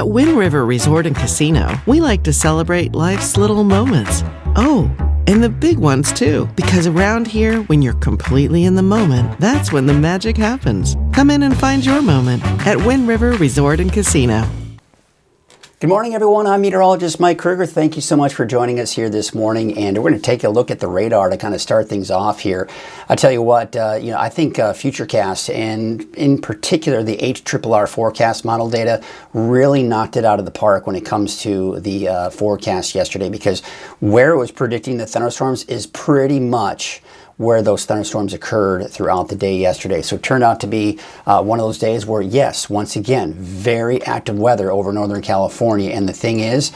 At Wind River Resort and Casino, we like to celebrate life's little moments. Oh, and the big ones too, because around here, when you're completely in the moment, that's when the magic happens. Come in and find your moment at Wind River Resort and Casino. Good morning, everyone. I'm meteorologist Mike Krueger. Thank you so much for joining us here this morning. And we're going to take a look at the radar to kind of start things off here. I tell you what, I think Futurecast and in particular the HRRR forecast model data really knocked it out of the park when it comes to the forecast yesterday, because where it was predicting the thunderstorms is pretty much where those thunderstorms occurred throughout the day yesterday. So it turned out to be one of those days where, yes, once again, very active weather over Northern California. And the thing is,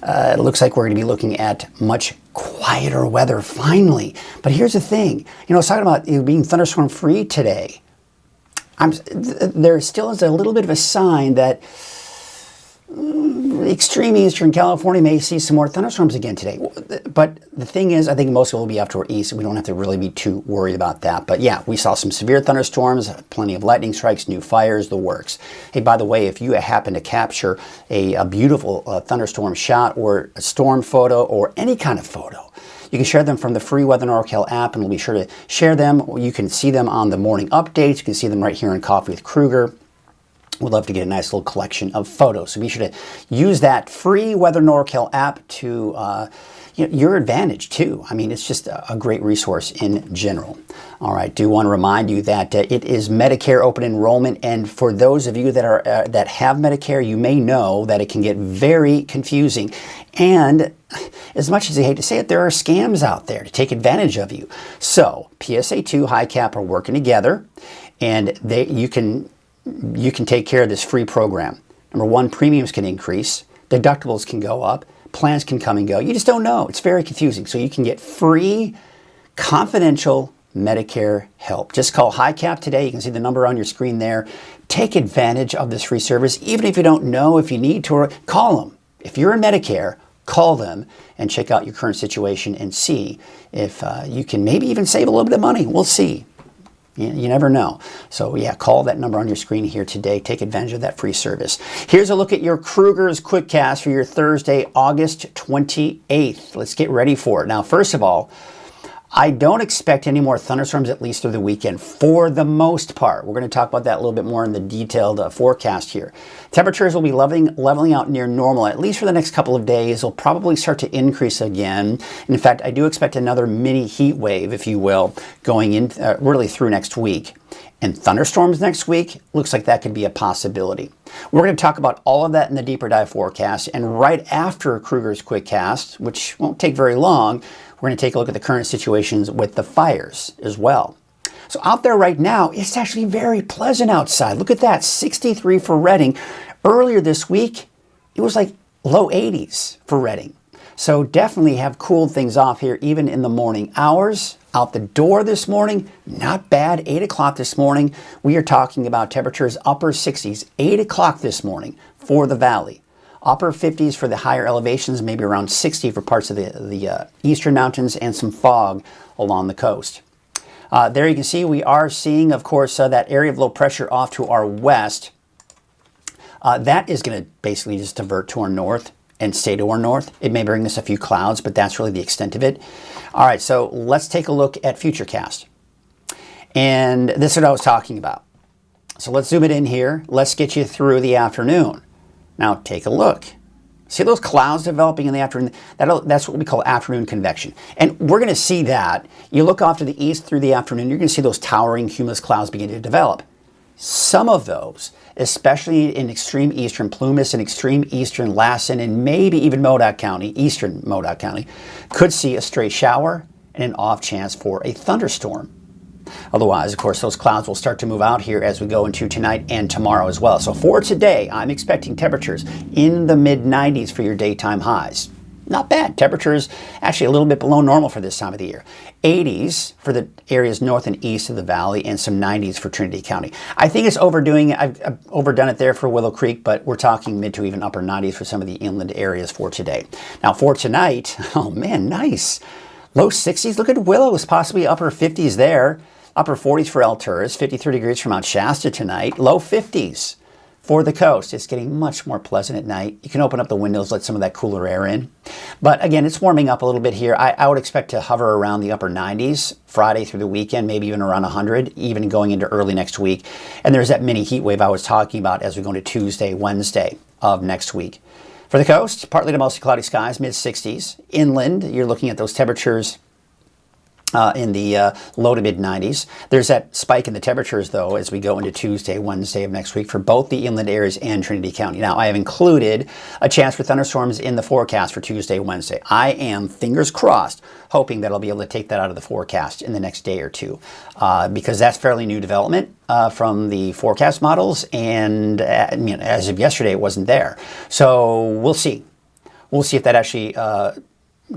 it looks like we're going to be looking at much quieter weather finally. But here's the thing, I was talking about being thunderstorm free today. There still is a little bit of a sign that extreme eastern California may see some more thunderstorms again today. But the thing is, I think most of it will be up to our east. We don't have to really be too worried about that. But yeah, we saw some severe thunderstorms, plenty of lightning strikes, new fires, the works. Hey, by the way, if you happen to capture a beautiful thunderstorm shot or a storm photo or any kind of photo, you can share them from the free Weather NorCal app, and we'll be sure to share them. You can see them on the morning updates. You can see them right here in Coffee with Krueger. We'd love to get a nice little collection of photos. So be sure to use that free Weather NorCal app to your advantage too. I mean, it's just a great resource in general. All right, do want to remind you that it is Medicare open enrollment, and for those of you that are that have Medicare, you may know that it can get very confusing. And as much as I hate to say it, there are scams out there to take advantage of you. So PSA 2, HICAP are working together, and you can take care of this free program. Number one, premiums can increase, deductibles can go up, plans can come and go. You just don't know. It's very confusing. So you can get free, confidential Medicare help. Just call HICAP today. You can see the number on your screen there. Take advantage of this free service. Even if you don't know, if you need to, call them. If you're in Medicare, call them and check out your current situation and see if you can maybe even save a little bit of money. We'll see. You never know. So yeah, call that number on your screen here today. Take advantage of that free service. Here's a look at your Krueger's Quickcast for your Thursday, August 28th. Let's get ready for it. Now, first of all, I don't expect any more thunderstorms, at least through the weekend, for the most part. We're going to talk about that a little bit more in the detailed forecast here. Temperatures will be leveling out near normal, at least for the next couple of days. They'll probably start to increase again. And in fact, I do expect another mini heat wave, if you will, going in really through next week. And thunderstorms next week, looks like that could be a possibility. We're going to talk about all of that in the deeper dive forecast. And right after Krueger's Quickcast, which won't take very long, we're going to take a look at the current situations with the fires as well. So out there right now, it's actually very pleasant outside. Look at that, 63 for Redding. Earlier this week, it was like low 80s for Redding. So definitely have cooled things off here, even in the morning hours. Out the door this morning, not bad. 8 o'clock this morning, we are talking about temperatures upper 60s. 8 o'clock this morning for the valley. Upper 50s for the higher elevations, maybe around 60 for parts of the eastern mountains, and some fog along the coast. There you can see we are seeing, of course, that area of low pressure off to our west. That is going to basically just divert to our north and stay to our north. It may bring us a few clouds, but that's really the extent of it. All right, so let's take a look at Futurecast. And this is what I was talking about. So let's zoom it in here. Let's get you through the afternoon. Now take a look. See those clouds developing in the afternoon? That's what we call afternoon convection. And we're going to see that. You look off to the east through the afternoon, you're going to see those towering cumulus clouds begin to develop. Some of those, especially in extreme eastern Plumas and extreme eastern Lassen and maybe even Modoc County, eastern Modoc County, could see a stray shower and an off chance for a thunderstorm. Otherwise, of course, those clouds will start to move out here as we go into tonight and tomorrow as well. So for today, I'm expecting temperatures in the mid-90s for your daytime highs. Not bad. Temperatures actually a little bit below normal for this time of the year. 80s for the areas north and east of the valley, and some 90s for Trinity County. I think it's overdoing it. I've overdone it there for Willow Creek, but we're talking mid to even upper 90s for some of the inland areas for today. Now for tonight, oh man, nice. Low 60s. Look at Willows, possibly upper 50s there. Upper 40s for Alturas, 53 degrees for Mount Shasta tonight. Low 50s For the coast, it's getting much more pleasant at night. You can open up the windows, let some of that cooler air in. But again, it's warming up a little bit here. I would expect to hover around the upper 90s Friday through the weekend, maybe even around 100, even going into early next week. And there's that mini heat wave I was talking about as we go into Tuesday, Wednesday of next week. For the coast, partly to mostly cloudy skies, mid-60s. Inland, you're looking at those temperatures in the low to mid-90s. There's that spike in the temperatures, though, as we go into Tuesday, Wednesday of next week for both the inland areas and Trinity County. Now, I have included a chance for thunderstorms in the forecast for Tuesday, Wednesday. I am, fingers crossed, hoping that I'll be able to take that out of the forecast in the next day or two, because that's fairly new development from the forecast models, and as of yesterday, it wasn't there. So we'll see. We'll see if that actually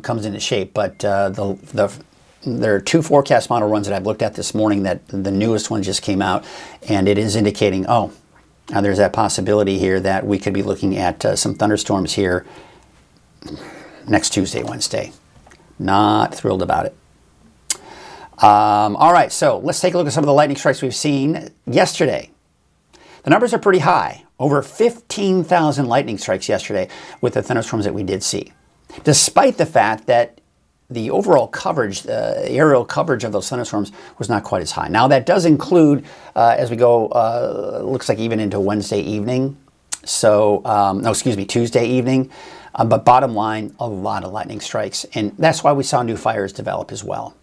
comes into shape, but there are two forecast model runs that I've looked at this morning that the newest one just came out, and it is indicating, now there's that possibility here that we could be looking at some thunderstorms here next Tuesday, Wednesday. Not thrilled about it. All right, so let's take a look at some of the lightning strikes we've seen yesterday. The numbers are pretty high. Over 15,000 lightning strikes yesterday with the thunderstorms that we did see, despite the fact that the overall coverage, the aerial coverage of those thunderstorms was not quite as high. Now that does include, as we go, looks like even into Wednesday evening. So, Tuesday evening. But bottom line, a lot of lightning strikes. And that's why we saw new fires develop as well.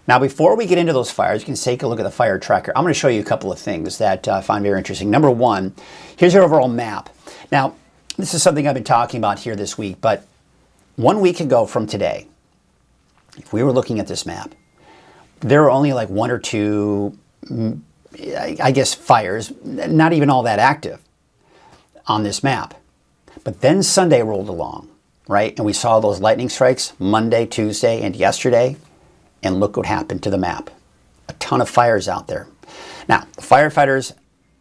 Now, before we get into those fires, you can take a look at the fire tracker. I'm going to show you a couple of things that I find very interesting. Number one, here's your overall map. Now, this is something I've been talking about here this week, but 1 week ago from today, if we were looking at this map, there were only like one or two, I guess, fires, not even all that active on this map. But then Sunday rolled along, right? And we saw those lightning strikes Monday, Tuesday, and yesterday. And look what happened to the map. A ton of fires out there. Now, the firefighters,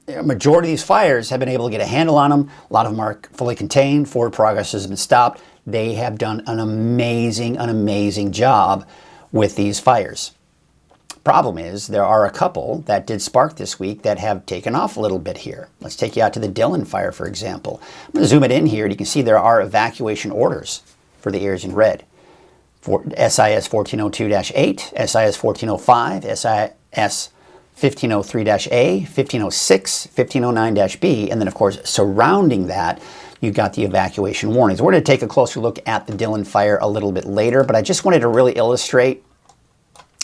a majority of these fires have been able to get a handle on them. A lot of them are fully contained. Forward progress has been stopped. They have done an amazing job with these fires. Problem is, there are a couple that did spark this week that have taken off a little bit here. Let's take you out to the Dillon fire, for example. I'm going to zoom it in here, and you can see there are evacuation orders for the areas in red. For SIS 1402-8, SIS 1405, SIS 1503-A, 1506, 1509-B, and then, of course, surrounding that, you got the evacuation warnings. We're going to take a closer look at the Dillon fire a little bit later, but I just wanted to really illustrate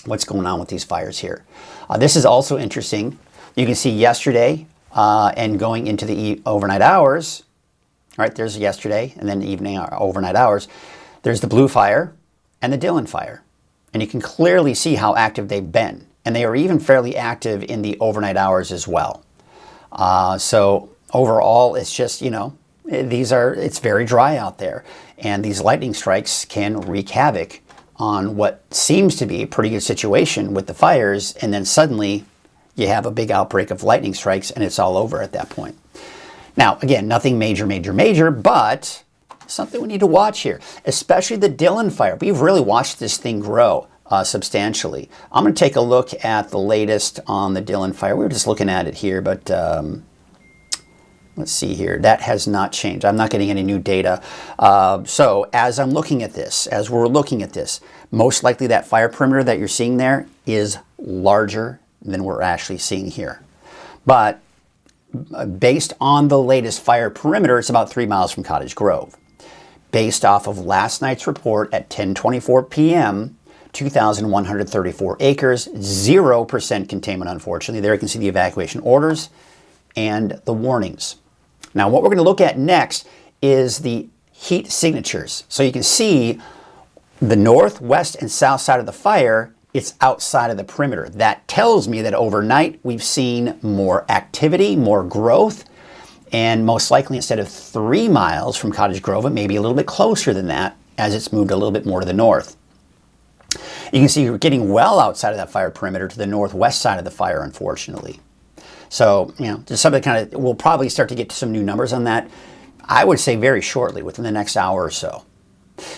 what's going on with these fires here. This is also interesting. You can see yesterday and going into the overnight hours, right, there's yesterday and then evening overnight hours, there's the blue fire and the Dillon fire. And you can clearly see how active they've been. And they are even fairly active in the overnight hours as well. So overall, it's just, it's very dry out there, and these lightning strikes can wreak havoc on what seems to be a pretty good situation with the fires, and then suddenly you have a big outbreak of lightning strikes and it's all over at that point. Now, again, nothing major, but something we need to watch here, especially the Dillon fire. We've really watched this thing grow substantially. I'm going to take a look at the latest on the Dillon fire. We were just looking at it here, but let's see here. That has not changed. I'm not getting any new data. So as we're looking at this, most likely that fire perimeter that you're seeing there is larger than we're actually seeing here. But based on the latest fire perimeter, it's about 3 miles from Cottage Grove. Based off of last night's report at 10:24 p.m., 2,134 acres, 0% containment, unfortunately. There you can see the evacuation orders and the warnings. Now, what we're going to look at next is the heat signatures. So you can see the north, west, and south side of the fire, it's outside of the perimeter. That tells me that overnight we've seen more activity, more growth, and most likely instead of 3 miles from Cottage Grove, it may be a little bit closer than that as it's moved a little bit more to the north. You can see we're getting well outside of that fire perimeter to the northwest side of the fire, unfortunately. So, just something we'll probably start to get to some new numbers on that, I would say very shortly, within the next hour or so.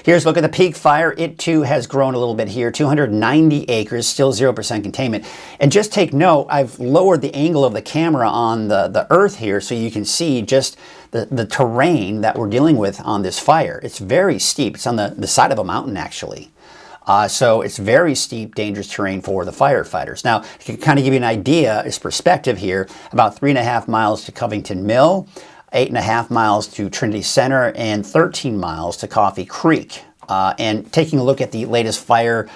Here's a look at the peak fire. It too has grown a little bit here, 290 acres, still 0% containment. And just take note, I've lowered the angle of the camera on the earth here so you can see just the terrain that we're dealing with on this fire. It's very steep. It's on the side of a mountain, actually. So it's very steep, dangerous terrain for the firefighters. Now, to kind of give you an idea, as perspective here, about 3.5 miles to Covington Mill, 8.5 miles to Trinity Center, and 13 miles to Coffee Creek. And taking a look at the latest fire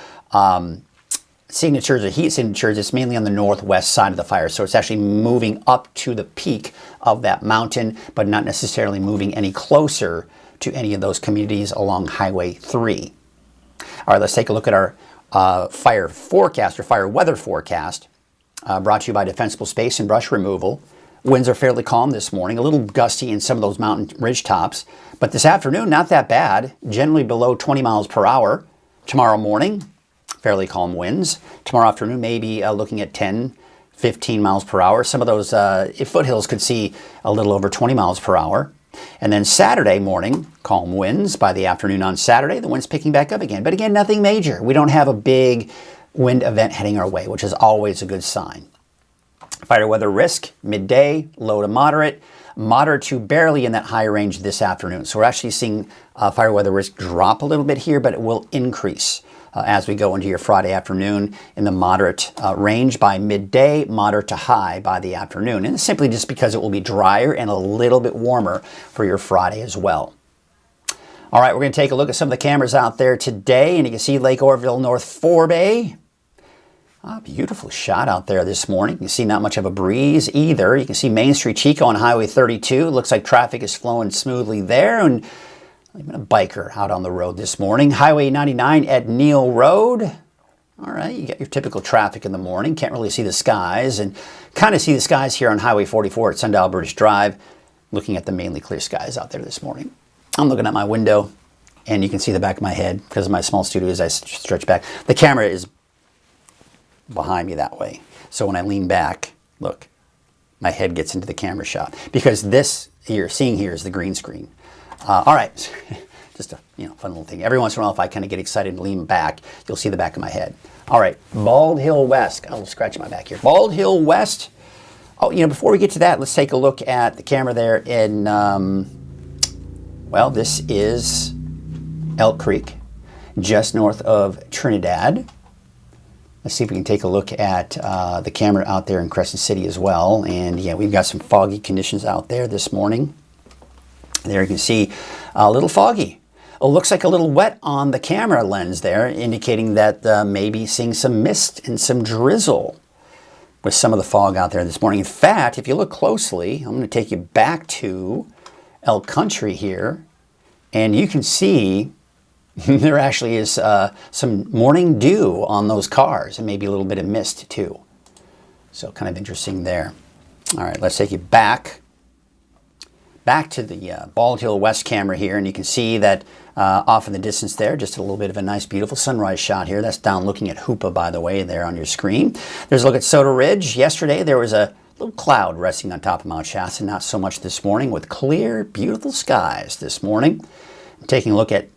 signatures or heat signatures, it's mainly on the northwest side of the fire. So it's actually moving up to the peak of that mountain, but not necessarily moving any closer to any of those communities along Highway 3. All right, let's take a look at our fire forecast or fire weather forecast brought to you by Defensible Space and Brush Removal. Winds are fairly calm this morning, a little gusty in some of those mountain ridge tops, but this afternoon, not that bad, generally below 20 miles per hour. Tomorrow morning, fairly calm winds. Tomorrow afternoon, maybe looking at 10, 15 miles per hour. Some of those foothills could see a little over 20 miles per hour. And then Saturday morning, calm winds. By the afternoon on Saturday, the wind's picking back up again. But again, nothing major. We don't have a big wind event heading our way, which is always a good sign. Fire weather risk, midday, low to moderate, moderate to barely in that high range this afternoon. So we're actually seeing fire weather risk drop a little bit here, but it will increase as we go into your Friday afternoon in the moderate range by midday, moderate to high by the afternoon. And it's simply just because it will be drier and a little bit warmer for your Friday as well. All right, we're going to take a look at some of the cameras out there today, and you can see Lake Oroville, North Forebay. Beautiful shot out there this morning. You can see not much of a breeze either. You can see Main Street Chico on Highway 32. Looks like traffic is flowing smoothly there, and even a biker out on the road this morning. Highway 99 at Neal Road. All right, you got your typical traffic in the morning. Can't really see the skies, and kind of see the skies here on Highway 44 at Sundial British Drive. Looking at the mainly clear skies out there this morning. I'm looking at my window, and you can see the back of my head because of my small studio as I stretch back. The camera is behind me that way. So when I lean back, look, my head gets into the camera shot because this you're seeing here is the green screen. All right, just a fun little thing. Every once in a while, if I kind of get excited and lean back, you'll see the back of my head. All right, Bald Hill West. I'll scratch my back here. Bald Hill West. Oh, before we get to that, let's take a look at the camera there in, well, this is Elk Creek, just north of Trinidad. Let's see if we can take a look at the camera out there in Crescent City as well. And yeah, we've got some foggy conditions out there this morning. There you can see a little foggy. It looks like a little wet on the camera lens there, indicating that maybe seeing some mist and some drizzle with some of the fog out there this morning. In fact, if you look closely, I'm going to take you back to Elk Country here, and you can see there actually is some morning dew on those cars and maybe a little bit of mist too. So kind of interesting there. All right, let's take you back to the Bald Hill West camera here, and you can see that off in the distance there, just a little bit of a nice, beautiful sunrise shot here. That's down looking at Hoopa, by the way, there on your screen. There's a look at Soda Ridge. Yesterday, there was a little cloud resting on top of Mount Shasta, not so much this morning, with clear, beautiful skies this morning. Taking a look at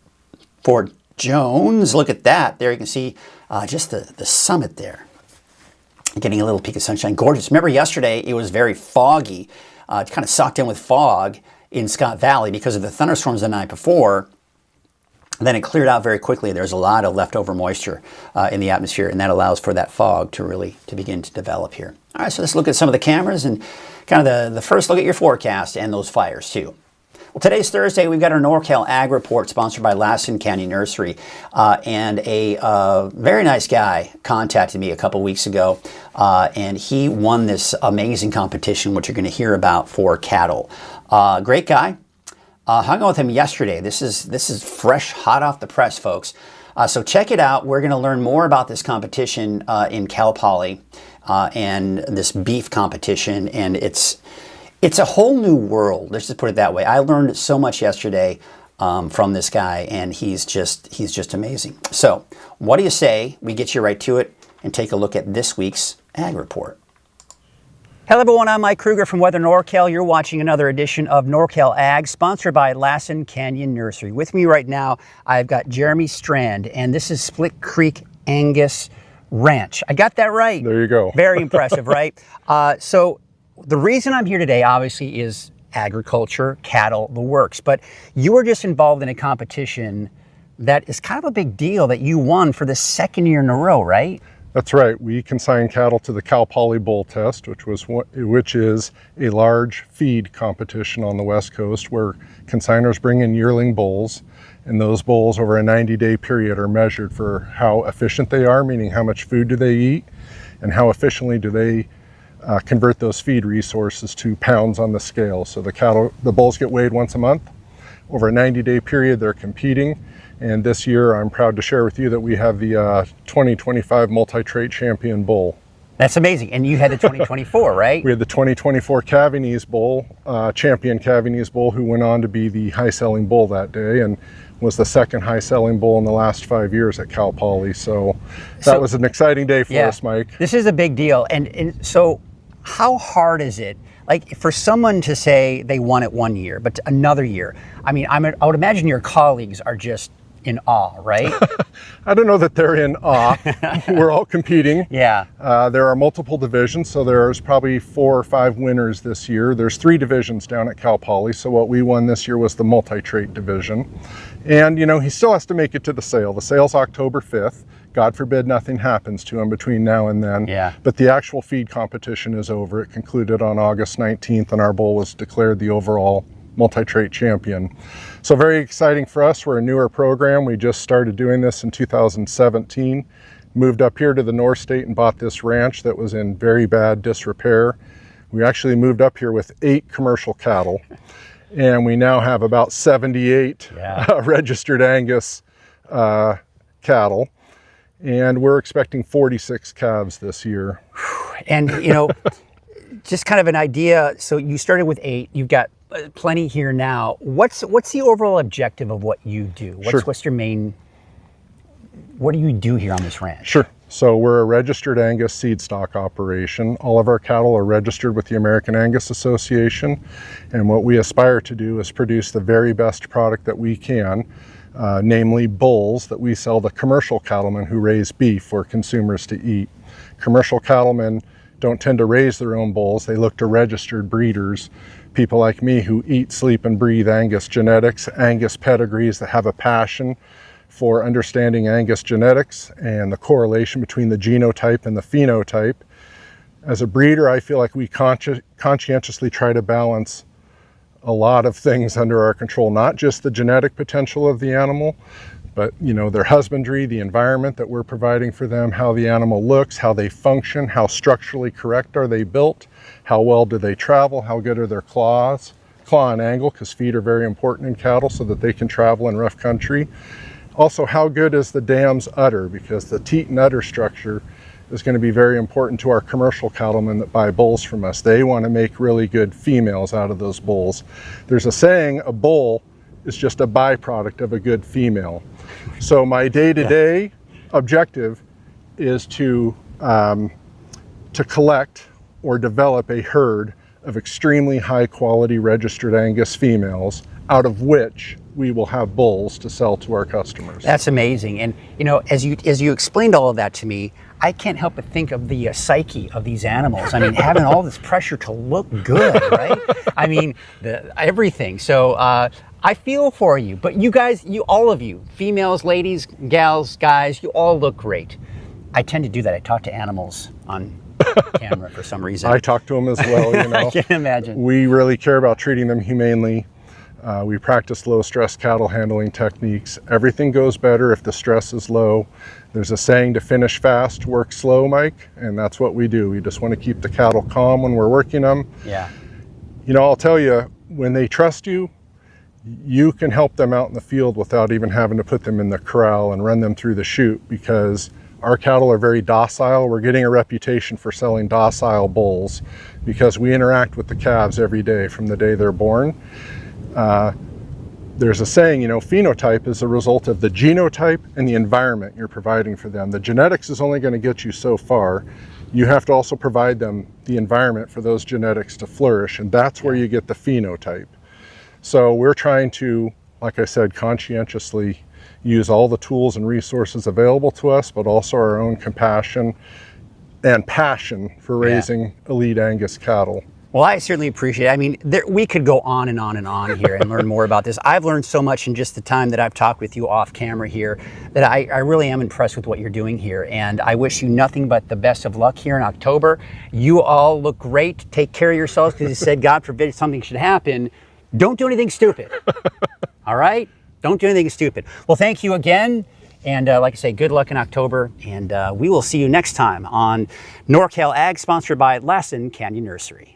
Fort Jones, look at that. There you can see just the summit there. Getting a little peek of sunshine. Gorgeous. Remember yesterday, it was very foggy. Kind of sucked in with fog in Scott Valley because of the thunderstorms the night before. And then it cleared out very quickly. There's a lot of leftover moisture in the atmosphere, and that allows for that fog to begin to develop here. All right, so let's look at some of the cameras and kind of the first look at your forecast and those fires too. Well, today's Thursday. We've got our NorCal Ag Report sponsored by Lassen County Nursery. And a very nice guy contacted me a couple weeks ago, and he won this amazing competition, which you're going to hear about for cattle. Great guy. Hung out with him yesterday. This is fresh, hot off the press, folks. So check it out. We're going to learn more about this competition in Cal Poly and this beef competition, and it's a whole new world. Let's just put it that way. I learned so much yesterday from this guy, and he's just amazing. So what do you say we get you right to it and take a look at this week's Ag Report? Hello everyone, I'm Mike Krueger from Weather NorCal. You're watching another edition of NorCal Ag, sponsored by Lassen Canyon Nursery. With me right now, I've got Jeremy Strand, and this is Split Creek Angus Ranch. I got that right. There you go. Very impressive, right? So the reason I'm here today, obviously, is agriculture, cattle, the works. But you were just involved in a competition that is kind of a big deal that you won for the second year in a row, right? That's right. We consign cattle to the Cal Poly Bull Test, which is a large feed competition on the West Coast where consigners bring in yearling bulls, and those bulls over a 90-day period are measured for how efficient they are, meaning how much food do they eat, and how efficiently do they convert those feed resources to pounds on the scale. So the bulls get weighed once a month. Over a 90-day period, they're competing. And this year, I'm proud to share with you that we have the 2025 multi-trait champion bull. That's amazing. And you had the 2024, right? We had the 2024 Cavanese bull, champion Cavanese bull, who went on to be the high-selling bull that day and was the second high-selling bull in the last 5 years at Cal Poly. So that was an exciting day for us, Mike. This is a big deal. And so how hard is it? Like for someone to say they won it 1 year, but another year, I mean, I would imagine your colleagues are just in awe, right? I don't know that they're in awe. We're all competing. Yeah. There are multiple divisions, so there's probably 4 or 5 winners this year. There's 3 divisions down at Cal Poly, so what we won this year was the multi-trait division. And, you know, he still has to make it to the sale. The sale's October 5th. God forbid nothing happens to him between now and then. Yeah. But the actual feed competition is over. It concluded on August 19th, and our bull was declared the overall multi-trait champion. So very exciting for us. We're a newer program. We just started doing this in 2017. Moved up here to the North State and bought this ranch that was in very bad disrepair. We actually moved up here with 8 commercial cattle, and we now have about 78 registered Angus cattle, and we're expecting 46 calves this year. And, you know, just kind of an idea. So you started with 8. You've got plenty here now. What's the overall objective of what you do? What's your main, what do you do here on this ranch? Sure. So we're a registered Angus seed stock operation. All of our cattle are registered with the American Angus Association, and what we aspire to do is produce the very best product that we can, namely bulls that we sell to commercial cattlemen who raise beef for consumers to eat. Commercial cattlemen don't tend to raise their own bulls. They look to registered breeders, people like me who eat, sleep, and breathe Angus genetics, Angus pedigrees, that have a passion for understanding Angus genetics and the correlation between the genotype and the phenotype. As a breeder, I feel like we conscientiously try to balance a lot of things under our control, not just the genetic potential of the animal, but, you know, their husbandry, the environment that we're providing for them, how the animal looks, how they function, how structurally correct are they built, how well do they travel, how good are their claw and angle, because feet are very important in cattle so that they can travel in rough country. Also, how good is the dam's udder, because the teat and udder structure is going to be very important to our commercial cattlemen that buy bulls from us. They want to make really good females out of those bulls. There's a saying, a bull is just a byproduct of a good female. So my day-to-day objective is to collect or develop a herd of extremely high quality registered Angus females, out of which we will have bulls to sell to our customers. That's amazing. And, you know, as you explained all of that to me, I can't help but think of the psyche of these animals. I mean, having all this pressure to look good, right? I mean, everything. So I feel for you, but you guys, all of you, females, ladies, gals, guys, you all look great. I tend to do that. I talk to animals on camera for some reason. I talk to them as well, you know. I can imagine. We really care about treating them humanely. We practice low stress cattle handling techniques. Everything goes better if the stress is low. There's a saying, to finish fast, work slow, Mike, and that's what we do. We just want to keep the cattle calm when we're working them. Yeah. You know, I'll tell you, when they trust you, you can help them out in the field without even having to put them in the corral and run them through the chute, because our cattle are very docile. We're getting a reputation for selling docile bulls because we interact with the calves every day from the day they're born. There's a saying, you know, phenotype is a result of the genotype and the environment you're providing for them. The genetics is only going to get you so far. you have to also provide them the environment for those genetics to flourish, and that's where you get the phenotype. So we're trying to, like I said, conscientiously use all the tools and resources available to us, but also our own compassion and passion for raising elite Angus cattle. Well, I certainly appreciate it. I mean, we could go on and on and on here and learn more about this. I've learned so much in just the time that I've talked with you off camera here that I really am impressed with what you're doing here. And I wish you nothing but the best of luck here in October. You all look great. Take care of yourselves, because you said, God forbid something should happen. Don't do anything stupid. All right? Don't do anything stupid. Well, thank you again. And like I say, good luck in October. And we will see you next time on NorCal Ag, sponsored by Lassen Canyon Nursery.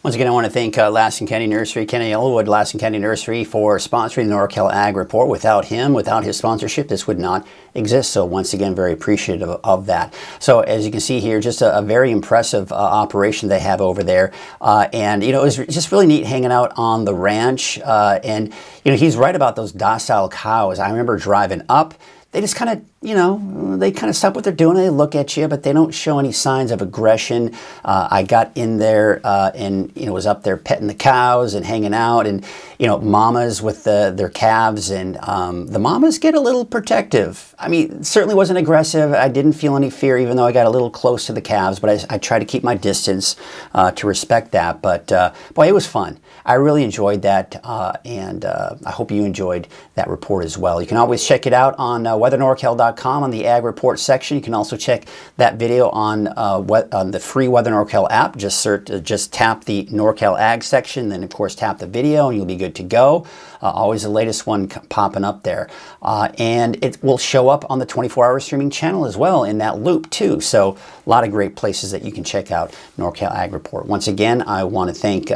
Once again, I want to thank Lassen Canyon Nursery, Kenny Elwood, Lassen Canyon Nursery, for sponsoring the NorCal Ag Report. Without him, without his sponsorship, this would not exist. So once again, very appreciative of that. So as you can see here, just a very impressive operation they have over there. And, you know, it was just really neat hanging out on the ranch. And, you know, he's right about those docile cows. I remember driving up. They just kind of, you know, they kind of stop what they're doing. They look at you, but they don't show any signs of aggression. I got in there and, you know, was up there petting the cows and hanging out, and, you know, mamas with their calves, and the mamas get a little protective. I mean, it certainly wasn't aggressive. I didn't feel any fear, even though I got a little close to the calves, but I tried to keep my distance to respect that. But boy, it was fun. I really enjoyed that, and I hope you enjoyed that report as well. You can always check it out on weathernorcal.com on the Ag Report section. You can also check that video on the free Weather NorCal app. Just tap the NorCal Ag section, then of course tap the video, and you'll be good to go. Always the latest one popping up there. And it will show up on the 24-hour streaming channel as well in that loop too. So a lot of great places that you can check out NorCal Ag Report. Once again, I want to thank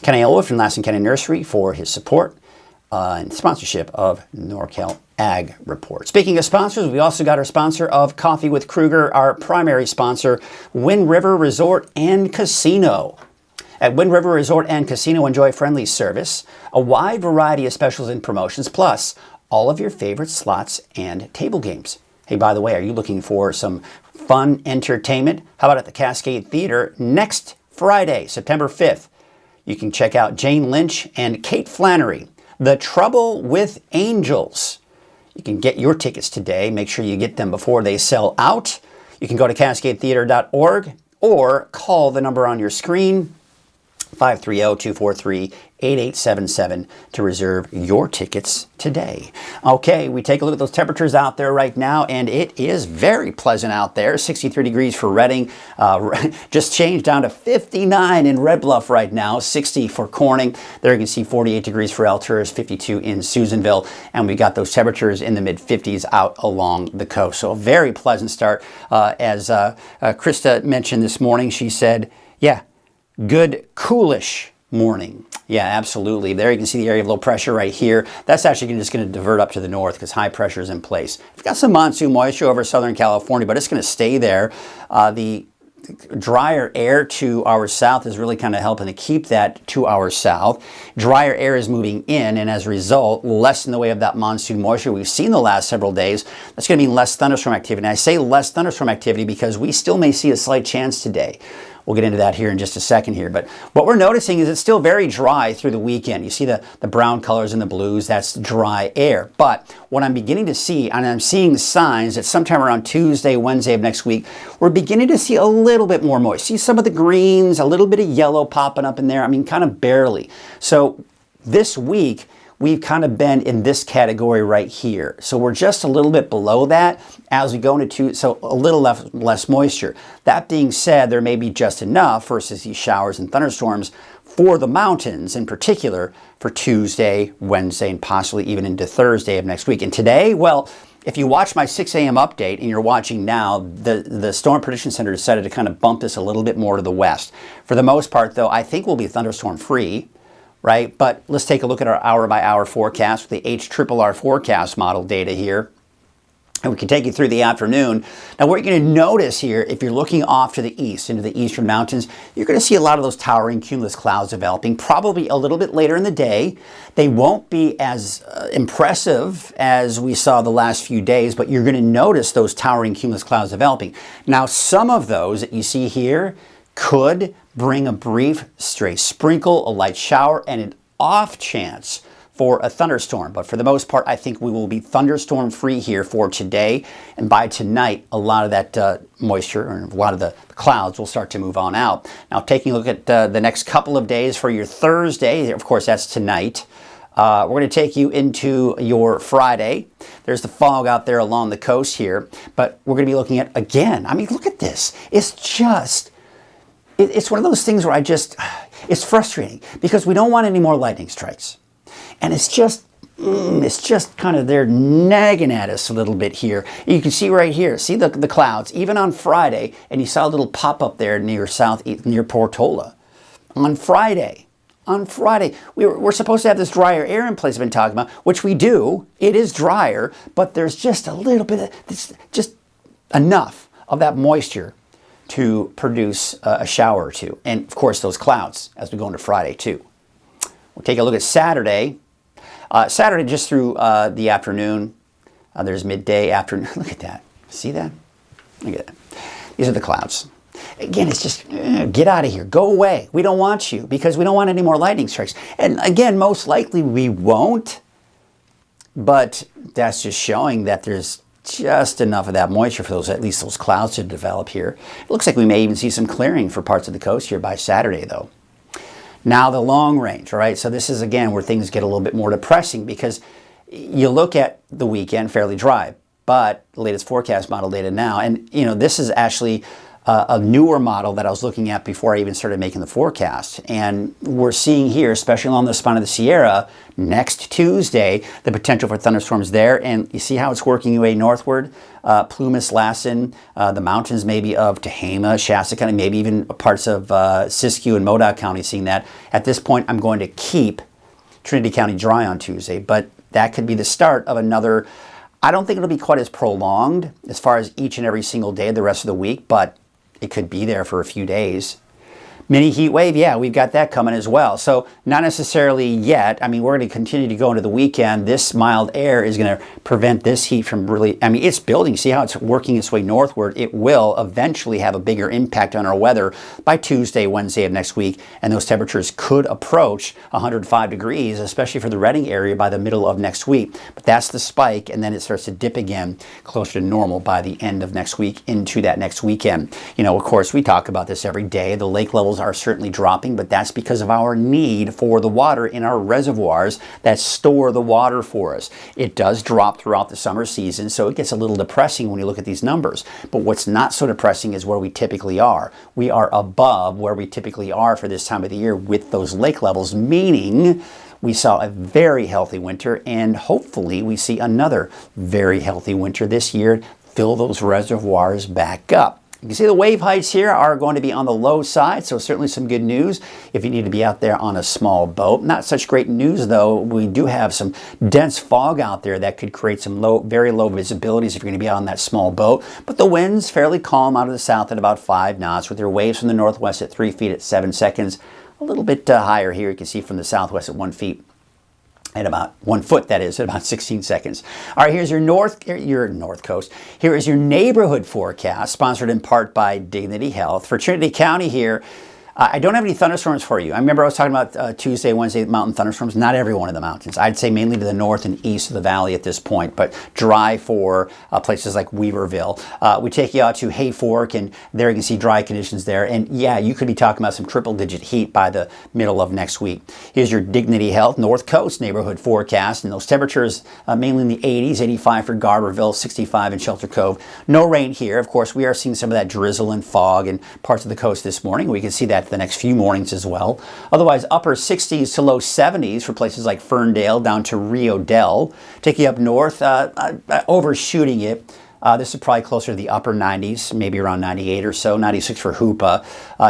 Kenny Elwood from Lassen Canyon Nursery for his support and sponsorship of NorCal Ag Report. Speaking of sponsors, we also got our sponsor of Coffee with Krueger, our primary sponsor, Wind River Resort and Casino. At Wind River Resort and Casino, enjoy friendly service, a wide variety of specials and promotions, plus all of your favorite slots and table games. Hey, by the way, are you looking for some fun entertainment? How about at the Cascade Theater next Friday, September 5th? You can check out Jane Lynch and Kate Flannery, The Trouble with Angels. You can get your tickets today. Make sure you get them before they sell out. You can go to cascadetheater.org or call the number on your screen, 530-243-8877, to reserve your tickets today. Okay, we take a look at those temperatures out there right now, and it is very pleasant out there. 63 degrees for Redding, just changed down to 59 in Red Bluff right now, 60 for Corning. There you can see 48 degrees for Alturas, 52 in Susanville, and we got those temperatures in the mid-50s out along the coast. So a very pleasant start. As Krista mentioned this morning, she said, yeah, good coolish morning. Yeah, absolutely. There you can see the area of low pressure right here. That's actually just going to divert up to the north because high pressure is in place. We've got some monsoon moisture over Southern California, but it's going to stay there. The drier air to our south is really kind of helping to keep that to our south. Drier air is moving in, and as a result, less in the way of that monsoon moisture we've seen the last several days. That's going to mean less thunderstorm activity. And I say less thunderstorm activity because we still may see a slight chance today. We'll get into that here in just a second here. But what we're noticing is it's still very dry through the weekend. You see the brown colors and the blues, that's dry air. But what I'm beginning to see, and I'm seeing signs that sometime around Tuesday, Wednesday of next week, we're beginning to see a little bit more moist. See some of the greens, a little bit of yellow popping up in there. I mean, kind of barely. So this week, we've kind of been in this category right here. So we're just a little bit below that as we go into so a little less moisture. That being said, there may be just enough versus these showers and thunderstorms for the mountains, in particular for Tuesday, Wednesday, and possibly even into Thursday of next week. And today, well, if you watch my 6 a.m. update, and you're watching now, the Storm Prediction Center decided to kind of bump this a little bit more to the west. For the most part, though, I think we'll be thunderstorm free. Right? But let's take a look at our hour-by-hour forecast with the HRRR forecast model data here. And we can take you through the afternoon. Now, what you're going to notice here, if you're looking off to the east, into the eastern mountains, you're going to see a lot of those towering cumulus clouds developing, probably a little bit later in the day. They won't be as impressive as we saw the last few days, but you're going to notice those towering cumulus clouds developing. Now, some of those that you see here could bring a brief stray sprinkle, a light shower, and an off chance for a thunderstorm. But for the most part, I think we will be thunderstorm free here for today. And by tonight, a lot of that moisture, or a lot of the clouds will start to move on out. Now, taking a look at the next couple of days for your Thursday, of course, that's tonight. We're going to take you into your Friday. There's the fog out there along the coast here, but we're going to be looking at, again, I mean, look at this. It's just, it's one of those things where it's frustrating because we don't want any more lightning strikes. And it's just kind of, they're nagging at us a little bit here. You can see right here, see the clouds, even on Friday, and you saw a little pop up there near near Portola. On Friday, we're supposed to have this drier air in place I've been talking about, which we do. It is drier, but there's just a little bit of, just enough of that moisture to produce a shower or two. And of course, those clouds as we go into Friday too. We'll take a look at Saturday. Saturday just through the afternoon. There's midday, afternoon. Look at that. See that? Look at that. These are the clouds. Again, it's just, get out of here. Go away. We don't want you because we don't want any more lightning strikes. And again, most likely we won't. But that's just showing that there's just enough of that moisture for at least those clouds to develop here. It looks like we may even see some clearing for parts of the coast here by Saturday, though. Now the long range, all right? So this is, again, where things get a little bit more depressing because you look at the weekend fairly dry, but the latest forecast model data now, and this is actually a newer model that I was looking at before I even started making the forecast. And we're seeing here, especially along the spine of the Sierra, next Tuesday, the potential for thunderstorms there. And you see how it's working your way northward? Plumas, Lassen, the mountains maybe of Tehama, Shasta County, maybe even parts of Siskiyou and Modoc County seeing that. At this point, I'm going to keep Trinity County dry on Tuesday, but that could be the start of another. I don't think it'll be quite as prolonged as far as each and every single day the rest of the week, but it could be there for a few days. Mini heat wave, yeah, we've got that coming as well. So not necessarily yet. I mean, we're going to continue to go into the weekend. This mild air is going to prevent this heat from really, I mean, it's building. See how it's working its way northward? It will eventually have a bigger impact on our weather by Tuesday, Wednesday of next week. And those temperatures could approach 105 degrees, especially for the Redding area by the middle of next week. But that's the spike, and then it starts to dip again closer to normal by the end of next week into that next weekend. Of course, we talk about this every day. The lake levels are certainly dropping, but that's because of our need for the water in our reservoirs that store the water for us. It does drop throughout the summer season, so it gets a little depressing when you look at these numbers. But what's not so depressing is where we typically are. We are above where we typically are for this time of the year with those lake levels, meaning we saw a very healthy winter, and hopefully we see another very healthy winter this year, fill those reservoirs back up. You can see the wave heights here are going to be on the low side, so certainly some good news if you need to be out there on a small boat. Not such great news, though. We do have some dense fog out there that could create some very low visibilities if you're going to be out on that small boat. But the wind's fairly calm out of the south at about 5 knots, with their waves from the northwest at 3 feet at 7 seconds. A little bit higher here. You can see from the southwest at 1 feet. At about 1 foot, that is, at about 16 seconds. All right, here's your north coast. Here is your neighborhood forecast, sponsored in part by Dignity Health. For Trinity County here, I don't have any thunderstorms for you. I remember I was talking about Tuesday, Wednesday, mountain thunderstorms. Not every one of the mountains. I'd say mainly to the north and east of the valley at this point, but dry for places like Weaverville. We take you out to Hayfork, and there you can see dry conditions there. And yeah, you could be talking about some triple-digit heat by the middle of next week. Here's your Dignity Health North Coast neighborhood forecast, and those temperatures mainly in the 80s, 85 for Garberville, 65 in Shelter Cove. No rain here. Of course, we are seeing some of that drizzle and fog in parts of the coast this morning. We can see that the next few mornings as well. Otherwise, upper 60s to low 70s for places like Ferndale down to Rio Dell. Take you up north, overshooting it. This is probably closer to the upper 90s, maybe around 98 or so, 96 for Hoopa.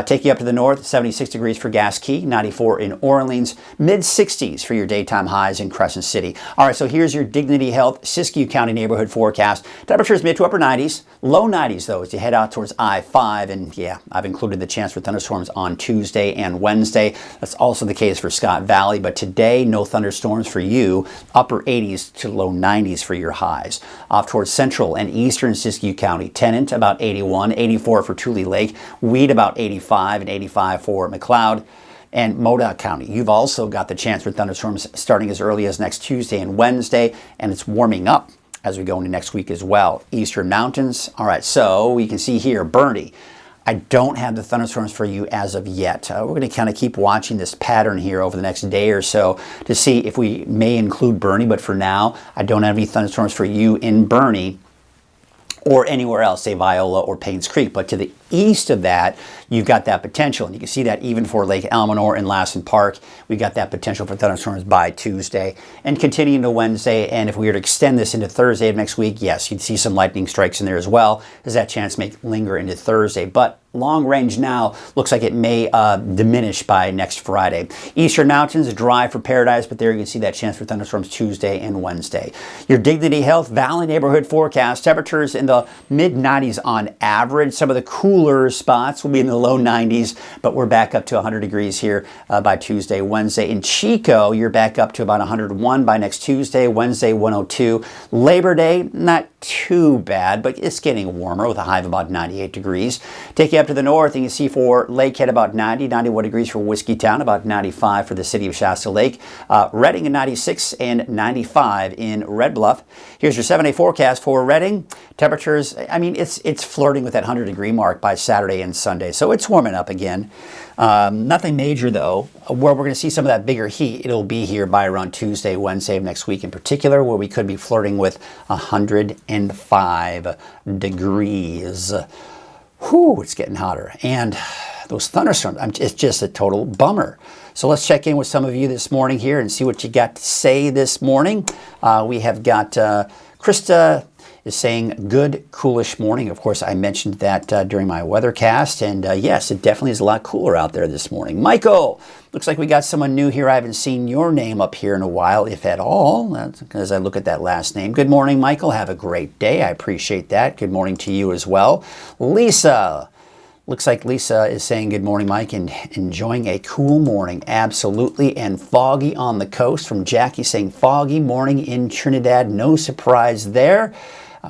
Take you up to the north, 76 degrees for Gasquet, 94 in Orleans, mid-60s for your daytime highs in Crescent City. All right, so here's your Dignity Health Siskiyou County neighborhood forecast. Temperatures mid to upper 90s, low 90s though as you head out towards I-5. And yeah, I've included the chance for thunderstorms on Tuesday and Wednesday. That's also the case for Scott Valley, but today no thunderstorms for you, upper 80s to low 90s for your highs. Off towards central and eastern Siskiyou County, Tennant about 81, 84 for Tule Lake, Weed about 85, and 85 for McLeod. And Modoc County, you've also got the chance for thunderstorms starting as early as next Tuesday and Wednesday, and it's warming up as we go into next week as well. Eastern Mountains, all right, so we can see here, Bernie. I don't have the thunderstorms for you as of yet. We're going to kind of keep watching this pattern here over the next day or so to see if we may include Bernie, but for now, I don't have any thunderstorms for you in Bernie or anywhere else, say Viola or Paynes Creek. But to the east of that, you've got that potential. And you can see that even for Lake Almanor and Lassen Park, we got that potential for thunderstorms by Tuesday and continuing to Wednesday. And if we were to extend this into Thursday of next week, yes, you'd see some lightning strikes in there as well, as that chance may linger into Thursday. But long range now looks like it may diminish by next Friday. Eastern Mountains, dry for Paradise, but there you can see that chance for thunderstorms Tuesday and Wednesday. Your Dignity Health Valley neighborhood forecast, temperatures in the mid-90s on average. Some of the cooler spots will be in the low 90s, but we're back up to 100 degrees here by Tuesday, Wednesday. In Chico, you're back up to about 101 by next Tuesday, Wednesday 102. Labor Day, not too bad, but it's getting warmer with a high of about 98 degrees. Take you up to the north, and you see for Lakehead about 90, 91 degrees for Whiskeytown, about 95 for the city of Shasta Lake. Redding at 96 and 95 in Red Bluff. Here's your 7-day forecast for Redding. Temperatures, I mean, it's flirting with that 100-degree mark by Saturday and Sunday, so it's warming up again. Nothing major, though. Where we're going to see some of that bigger heat, it'll be here by around Tuesday, Wednesday of next week in particular, where we could be flirting with 105 degrees. Whew, it's getting hotter. And those thunderstorms, it's just a total bummer. So let's check in with some of you this morning here and see what you got to say this morning. We have got Krista is saying good, coolish morning. Of course, I mentioned that during my weathercast, and yes, it definitely is a lot cooler out there this morning. Michael, looks like we got someone new here. I haven't seen your name up here in a while, if at all, as I look at that last name. Good morning, Michael. Have a great day. I appreciate that. Good morning to you as well. Lisa. Looks like Lisa is saying good morning, Mike, and enjoying a cool morning. Absolutely. And foggy on the coast from Jackie saying foggy morning in Trinidad. No surprise there.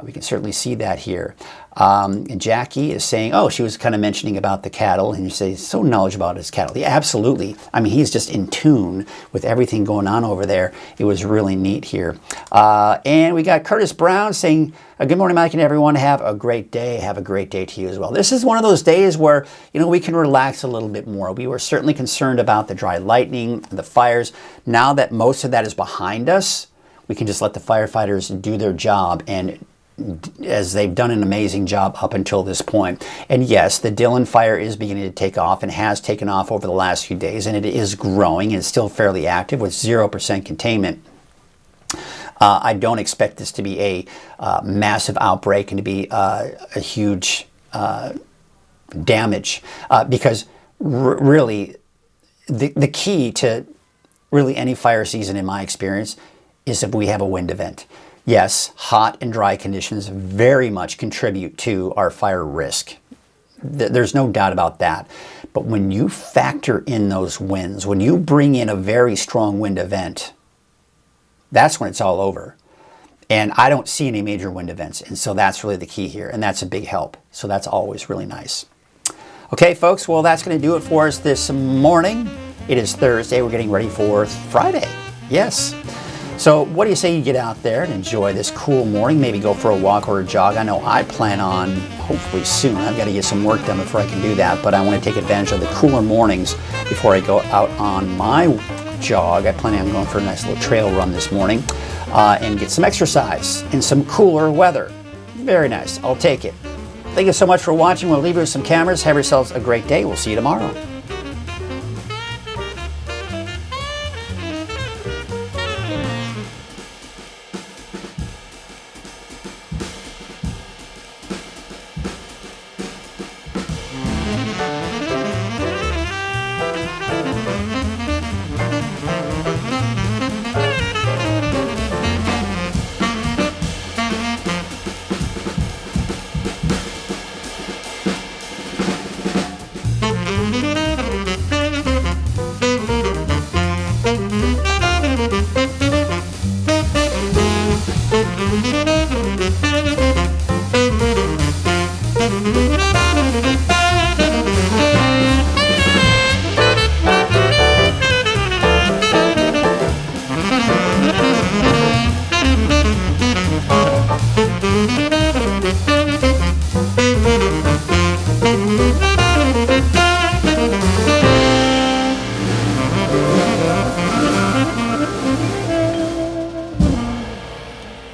We can certainly see that here. And Jackie is saying, oh, she was kind of mentioning about the cattle, and you say, so knowledgeable about his cattle. Yeah, absolutely. I mean, he's just in tune with everything going on over there. It was really neat here. And we got Curtis Brown saying, good morning, Mike, and everyone. Have a great day. Have a great day to you as well. This is one of those days where, you know, we can relax a little bit more. We were certainly concerned about the dry lightning, the fires. Now that most of that is behind us, we can just let the firefighters do their job, and as they've done an amazing job up until this point. And yes, the Dillon fire is beginning to take off and has taken off over the last few days, and it is growing and still fairly active with 0% containment. I don't expect this to be a massive outbreak and to be a huge damage because really the key to really any fire season, in my experience, is if we have a wind event. Yes, hot and dry conditions very much contribute to our fire risk. There's no doubt about that. But when you factor in those winds, when you bring in a very strong wind event, that's when it's all over. And I don't see any major wind events. And so that's really the key here. And that's a big help. So that's always really nice. Okay, folks, well, that's going to do it for us this morning. It is Thursday. We're getting ready for Friday. Yes. So what do you say you get out there and enjoy this cool morning? Maybe go for a walk or a jog. I know I plan on, hopefully soon, I've got to get some work done before I can do that, but I want to take advantage of the cooler mornings before I go out on my jog. I plan on going for a nice little trail run this morning and get some exercise in some cooler weather. Very nice. I'll take it. Thank you so much for watching. We'll leave you with some cameras. Have yourselves a great day. We'll see you tomorrow. Bye.